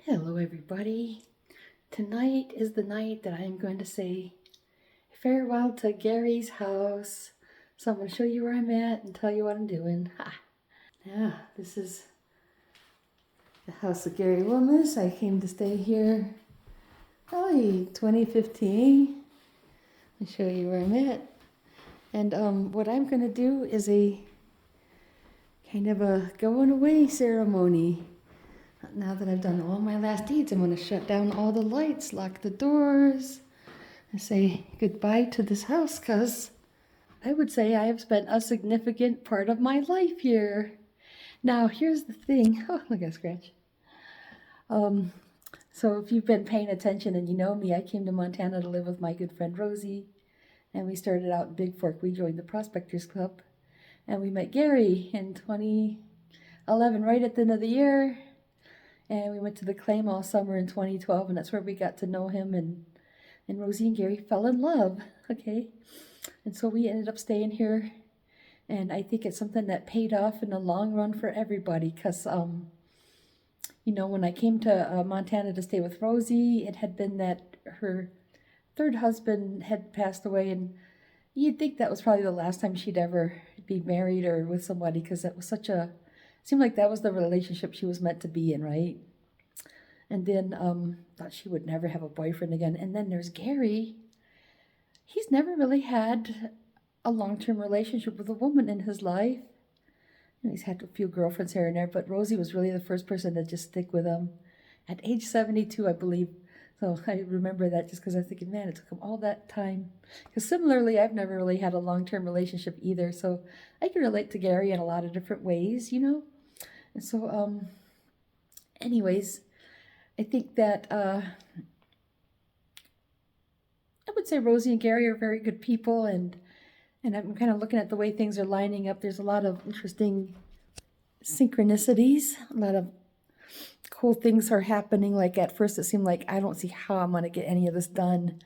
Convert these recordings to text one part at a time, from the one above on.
Hello, everybody. Tonight is the night that I am going to say farewell to Gary's house. So I'm going to show you where I'm at and tell you what I'm doing. Ha. Yeah, this is the house of Gary Wilmus. I came to stay here probably 2015. I'll show you where I'm at. And what I'm going to do is a kind of a going away ceremony. Now that I've done all my last deeds, I'm going to shut down all the lights, lock the doors, and say goodbye to this house, because I would say I have spent a significant part of my life here. Now, here's the thing. Oh, look at Scratch. So if you've been paying attention and you know me, I came to Montana to live with my good friend Rosie, and we started out in Big Fork. We joined the Prospectors Club, and we met Gary in 2011, right at the end of the year. And we went to the Claim all summer in 2012, and that's where we got to know him, and Rosie and Gary fell in love, okay? And so we ended up staying here, and I think it's something that paid off in the long run for everybody, because, when I came to Montana to stay with Rosie, it had been that her third husband had passed away, and you'd think that was probably the last time she'd ever be married or with somebody, because it was seemed like that was the relationship she was meant to be in, right? And then thought she would never have a boyfriend again. And then there's Gary. He's never really had a long-term relationship with a woman in his life. He's had a few girlfriends here and there, but Rosie was really the first person to just stick with him at age 72, I believe. So I remember that just because I was thinking, man, it took him all that time. Because similarly, I've never really had a long-term relationship either. So I can relate to Gary in a lot of different ways, And so, anyways, I think that I would say Rosie and Gary are very good people, and I'm kind of looking at the way things are lining up. There's a lot of interesting synchronicities, a lot of cool things are happening. Like at first it seemed like I don't see how I'm going to get any of this done.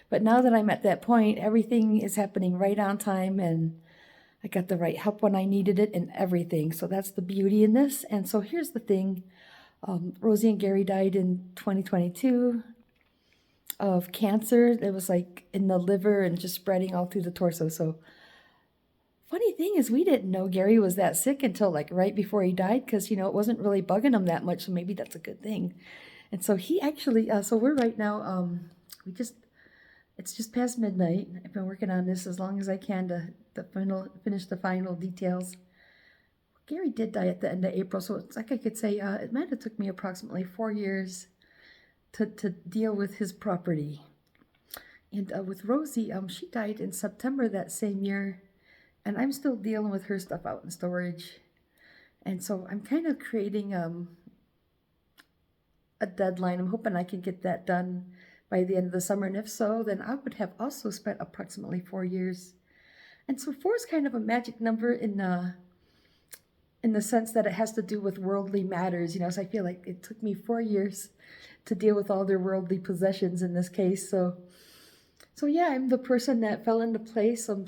But now that I'm at that point, everything is happening right on time, and I got the right help when I needed it and everything. So that's the beauty in this. And so here's the thing. Rosie and Gary died in 2022 of cancer. It was like in the liver and just spreading all through the torso. So funny thing is, we didn't know Gary was that sick until like right before he died, because it wasn't really bugging him that much, so maybe that's a good thing. And so he actually, so we're right now, it's just past midnight. I've been working on this as long as I can to finish the final details. Gary did die at the end of April, so it's like I could say it might have took me approximately 4 years to deal with his property. And with Rosie, she died in September that same year, and I'm still dealing with her stuff out in storage. And so I'm kind of creating a deadline. I'm hoping I can get that done by the end of the summer, and if so, then I would have also spent approximately 4 years. And so 4 is kind of a magic number in the sense that it has to do with worldly matters, so I feel like it took me 4 years to deal with all their worldly possessions in this case. So yeah, I'm the person that fell into place. So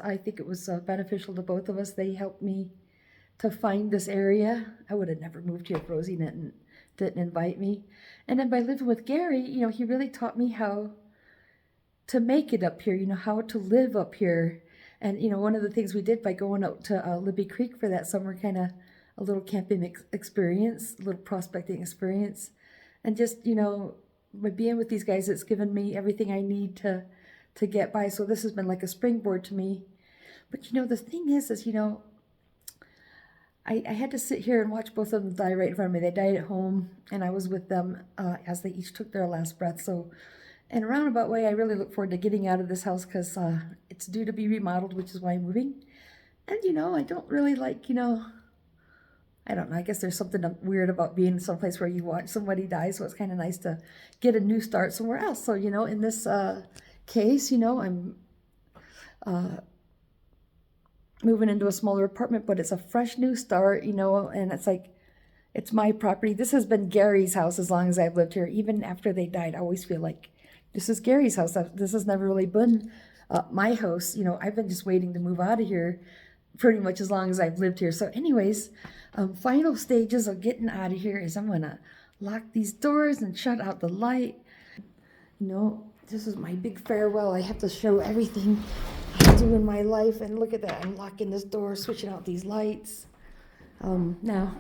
I think it was beneficial to both of us. They helped me to find this area. I would have never moved here if Rosie didn't invite me. And then by living with Gary, he really taught me how to make it up here, how to live up here. And, one of the things we did by going out to Libby Creek for that summer, kind of a little camping experience, a little prospecting experience. And just, by being with these guys, it's given me everything I need to get by. So this has been like a springboard to me. But, the thing is, I had to sit here and watch both of them die right in front of me. They died at home, and I was with them as they each took their last breath. So in a roundabout way, I really look forward to getting out of this house, because it's due to be remodeled, which is why I'm moving. And, I don't really like, I don't know, I guess there's something weird about being in someplace where you watch somebody die, so it's kind of nice to get a new start somewhere else. So, in this case, I'm moving into a smaller apartment, but it's a fresh new start, and it's like, it's my property. This has been Gary's house as long as I've lived here. Even after they died, I always feel like this is Gary's house. This has never really been my house. I've been just waiting to move out of here pretty much as long as I've lived here. So anyways, final stages of getting out of here is I'm going to lock these doors and shut out the light. You know, this is my big farewell. I have to show everything I do in my life. And look at that. I'm locking this door, switching out these lights. Now,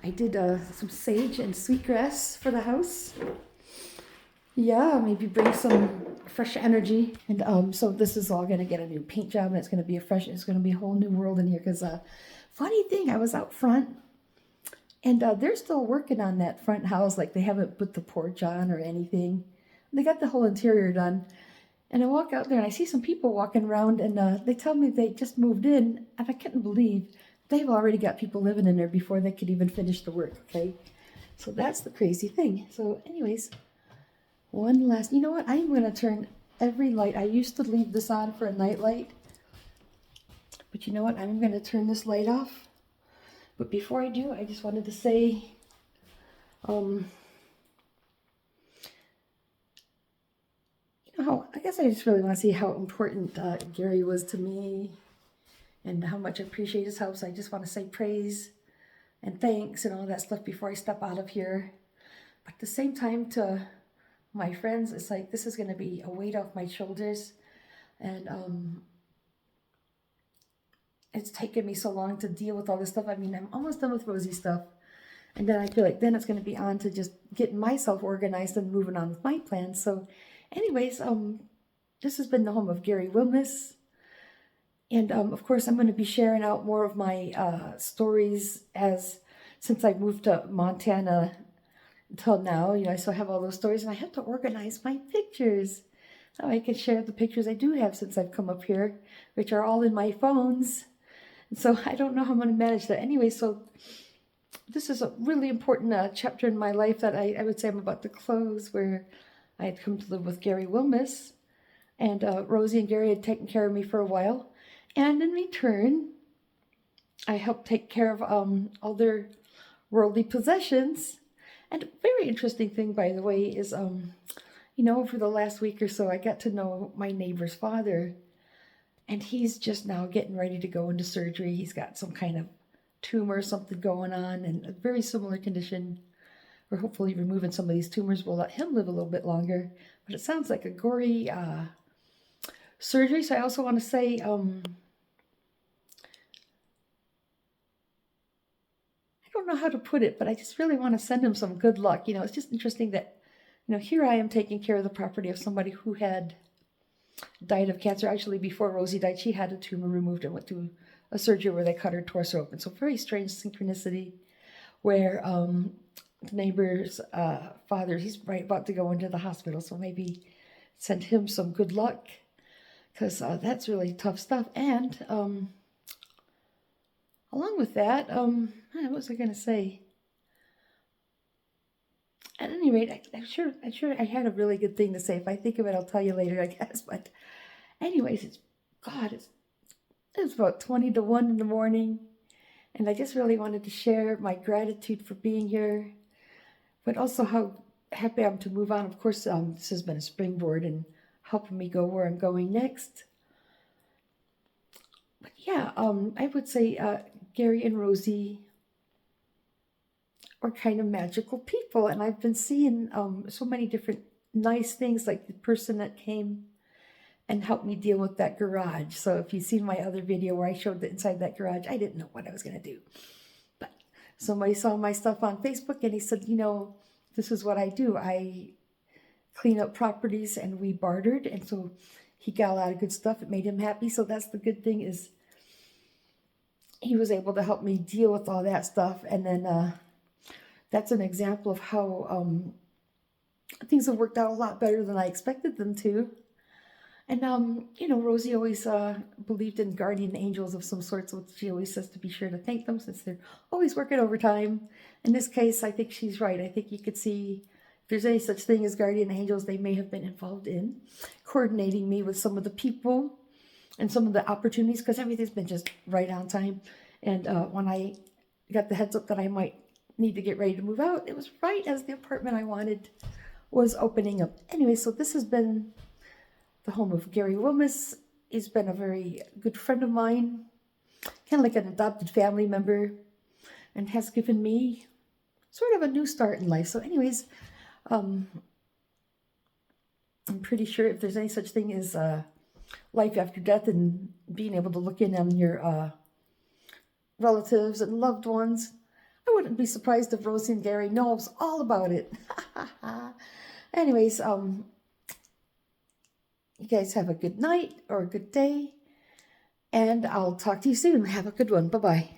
I did some sage and sweetgrass for the house. Yeah, maybe bring some fresh energy. And so this is all going to get a new paint job. And it's going to be it's going to be a whole new world in here. Because funny thing, I was out front. And they're still working on that front house. Like, they haven't put the porch on or anything. They got the whole interior done. And I walk out there and I see some people walking around, and they tell me they just moved in. And I couldn't believe they've already got people living in there before they could even finish the work, okay? So that's the crazy thing. So anyways, one last, you know what? I'm going to turn every light. I used to leave this on for a night light. But you know what? I'm going to turn this light off. But before I do, I just wanted to say, I guess I just really want to see how important Gary was to me and how much I appreciate his help. So I just want to say praise and thanks and all that stuff before I step out of here. But at the same time, to my friends, it's like this is going to be a weight off my shoulders. And it's taken me so long to deal with all this stuff. I mean, I'm almost done with Rosie stuff. And then I feel like then it's going to be on to just getting myself organized and moving on with my plans. So anyways, this has been the home of Gary Wilmus. And of course, I'm going to be sharing out more of my stories since I moved to Montana until now. You know, I still have all those stories, and I have to organize my pictures so I can share the pictures I do have since I've come up here, which are all in my phones. And so I don't know how I'm going to manage that. Anyway, so this is a really important chapter in my life that I would say I'm about to close, where I had come to live with Gary Wilmus, and Rosie and Gary had taken care of me for a while. And in return, I helped take care of all their worldly possessions. And a very interesting thing, by the way, is, you know, over the last week or so, I got to know my neighbor's father. And he's just now getting ready to go into surgery. He's got some kind of tumor or something going on, and a very similar condition. We're hopefully removing some of these tumors will let him live a little bit longer. But it sounds like a gory surgery. So I also want to say, I don't know how to put it, but I just really want to send him some good luck. You know, it's just interesting that, you know, here I am taking care of the property of somebody who had died of cancer. Actually, before Rosie died, she had a tumor removed and went through a surgery where they cut her torso open. So very strange synchronicity where the neighbor's father, he's right about to go into the hospital. So maybe send him some good luck, because that's really tough stuff. And along with that, what was I going to say? At any rate, I'm sure I had a really good thing to say. If I think of it, I'll tell you later, I guess. But anyways, it's about 20 to 1 in the morning. And I just really wanted to share my gratitude for being here, but also how happy I am to move on. Of course, this has been a springboard and helping me go where I'm going next. But yeah, I would say Gary and Rosie are kind of magical people. And I've been seeing so many different nice things, like the person that came and helped me deal with that garage. So if you've seen my other video where I showed the inside that garage, I didn't know what I was going to do. But somebody saw my stuff on Facebook and he said, you know, this is what I do. I clean up properties, and we bartered. And so he got a lot of good stuff. It made him happy. So that's the good thing, is he was able to help me deal with all that stuff. And then that's an example of how things have worked out a lot better than I expected them to. And, you know, Rosie always believed in guardian angels of some sort, so she always says to be sure to thank them since they're always working overtime. In this case, I think she's right. I think you could see if there's any such thing as guardian angels, they may have been involved in coordinating me with some of the people and some of the opportunities, because everything's been just right on time. And when I got the heads up that I might need to get ready to move out, it was right as the apartment I wanted was opening up. Anyway, so this has been the home of Gary Wilmus. He's been a very good friend of mine, kind of like an adopted family member, and has given me sort of a new start in life. So anyways, I'm pretty sure if there's any such thing as life after death and being able to look in on your relatives and loved ones, I wouldn't be surprised if Rosie and Gary knows all about it. Anyways, you guys have a good night or a good day, and I'll talk to you soon. Have a good one. Bye-bye.